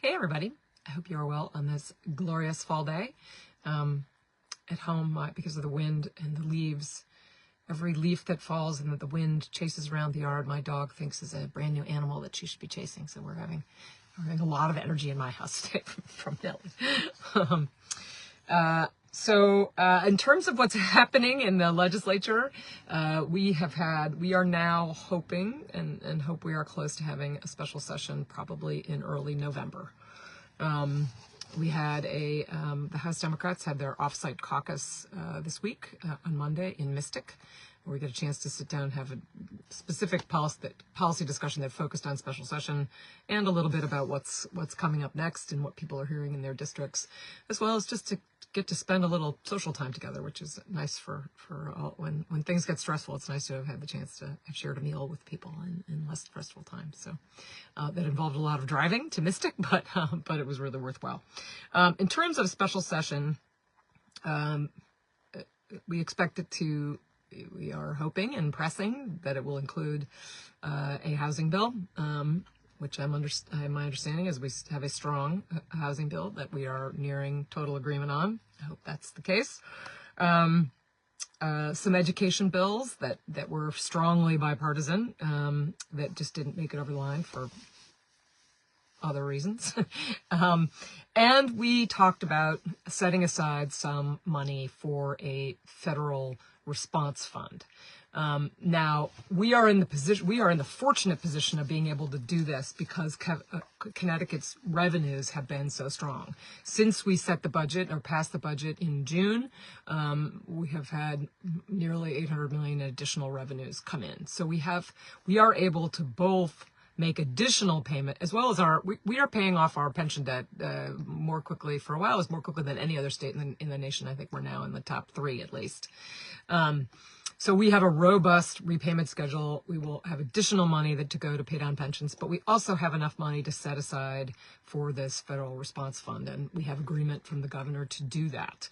Hey everybody, I hope you are well on this glorious fall day. At home, because of the wind and the leaves, every leaf that falls and that the wind chases around the yard, my dog thinks is a brand new animal that she should be chasing. So we're having a lot of energy in my house today from Nellie. In terms of what's happening in the legislature, we are now hoping and hope we are close to having a special session probably in early November. We had the House Democrats had their offsite caucus this week on Monday in Mystic, where we get a chance to sit down and have a specific policy discussion that focused on special session and a little bit about what's coming up next and what people are hearing in their districts, as well as just to get to spend a little social time together, which is nice for all, when things get stressful. It's nice to have had the chance to have shared a meal with people in less stressful times. So that involved a lot of driving to Mystic, but it was really worthwhile. In terms of special session, we are hoping and pressing that it will include a housing bill, which my understanding is we have a strong housing bill that we are nearing total agreement on. I hope that's the case. Some education bills that were strongly bipartisan, that just didn't make it over the line for other reasons. And we talked about setting aside some money for a federal response fund. Now we are in the fortunate position of being able to do this because Connecticut's revenues have been so strong. Since we set the budget or passed the budget in June, we have had nearly $800 million in additional revenues come in. So we are able to both make additional payment, as well as we are paying off our pension debt more quickly than any other state in the nation. I think we're now in the top 3 at least. So we have a robust repayment schedule. We will have additional money to go to pay down pensions, but we also have enough money to set aside for this federal response fund, and we have agreement from the governor to do that.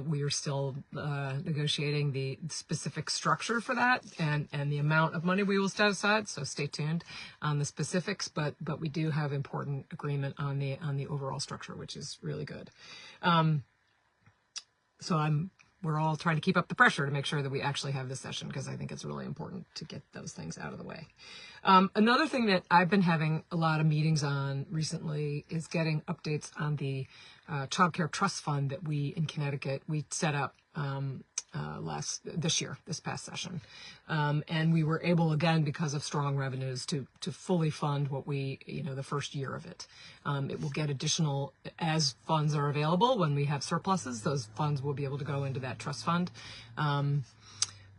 We are still negotiating the specific structure for that and the amount of money we will set aside, so stay tuned on the specifics, but we do have important agreement on the overall structure, which is really good. We're all trying to keep up the pressure to make sure that we actually have this session, because I think it's really important to get those things out of the way. Another thing that I've been having a lot of meetings on recently is getting updates on the Child Care Trust Fund that we in Connecticut, we set up this past session. And we were able, again, because of strong revenues, to fully fund what the first year of it. It will get additional, as funds are available, when we have surpluses, those funds will be able to go into that trust fund.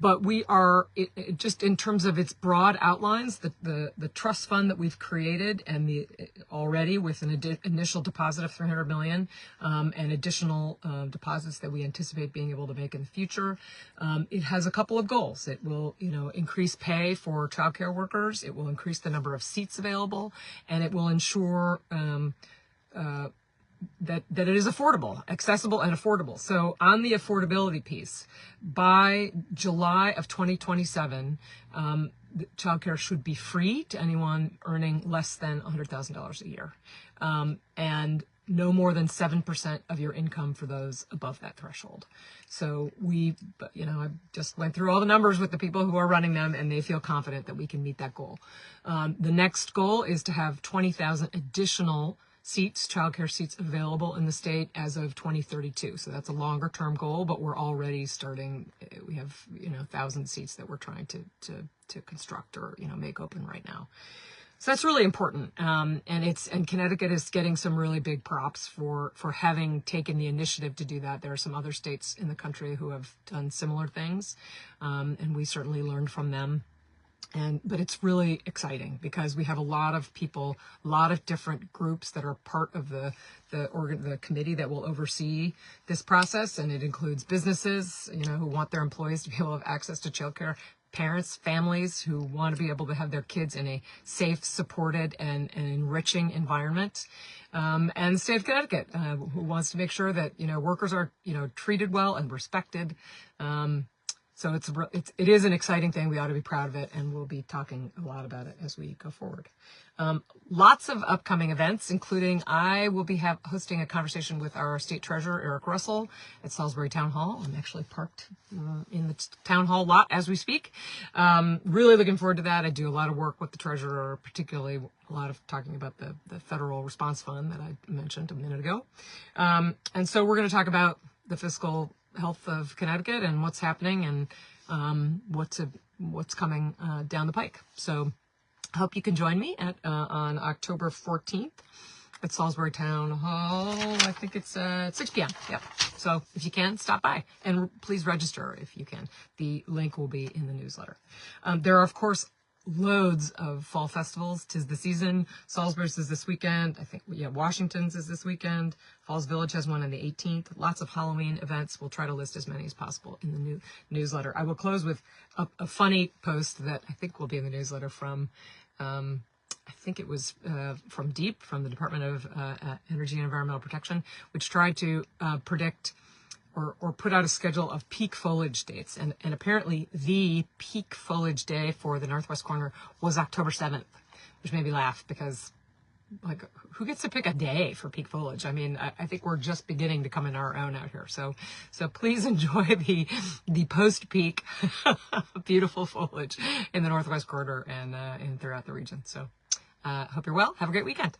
But we are, just in terms of its broad outlines, the trust fund that we've created and already with an initial deposit of $300 million and additional deposits that we anticipate being able to make in the future, it has a couple of goals. It will, increase pay for childcare workers. It will increase the number of seats available, and it will ensure that it is affordable, accessible and affordable. So on the affordability piece, by July of 2027, childcare should be free to anyone earning less than $100,000 a year, and no more than 7% of your income for those above that threshold. So I just went through all the numbers with the people who are running them, and they feel confident that we can meet that goal. The next goal is to have 20,000 additional childcare seats available in the state as of 2032. So that's a longer term goal, but we're already starting. We have 1,000 seats that we're trying to construct or make open right now. So that's really important. And Connecticut is getting some really big props for having taken the initiative to do that. There are some other states in the country who have done similar things, and we certainly learned from them. But it's really exciting because we have a lot of people, a lot of different groups that are part of the committee that will oversee this process, and it includes businesses, who want their employees to be able to have access to childcare, parents, families who want to be able to have their kids in a safe, supported, and enriching environment, and the state of Connecticut, who wants to make sure that workers are treated well and respected. So it is an exciting thing. We ought to be proud of it, and we'll be talking a lot about it as we go forward. Lots of upcoming events, including I will be hosting a conversation with our state treasurer, Eric Russell, at Salisbury Town Hall. I'm actually parked in the town hall lot as we speak. Really looking forward to that. I do a lot of work with the treasurer, particularly a lot of talking about the federal response fund that I mentioned a minute ago. And so we're going to talk about the fiscal health of Connecticut and what's happening and what's coming down the pike. So I hope you can join me on October 14th at Salisbury Town Hall. I think it's 6 p.m. Yep. So if you can, stop by and please register if you can. The link will be in the newsletter. There are, of course, loads of fall festivals. 'Tis the season. Salisbury's is this weekend. I think, Washington's is this weekend. Falls Village has one on the 18th. Lots of Halloween events. We'll try to list as many as possible in the new newsletter. I will close with a funny post that I think will be in the newsletter from, I think it was from DEEP, from the Department of Energy and Environmental Protection, which tried to predict or put out a schedule of peak foliage dates. And apparently the peak foliage day for the Northwest corner was October 7th, which made me laugh because, like, who gets to pick a day for peak foliage? I mean, I think we're just beginning to come in our own out here. So please enjoy the post-peak beautiful foliage in the Northwest corridor and throughout the region. So hope you're well. Have a great weekend.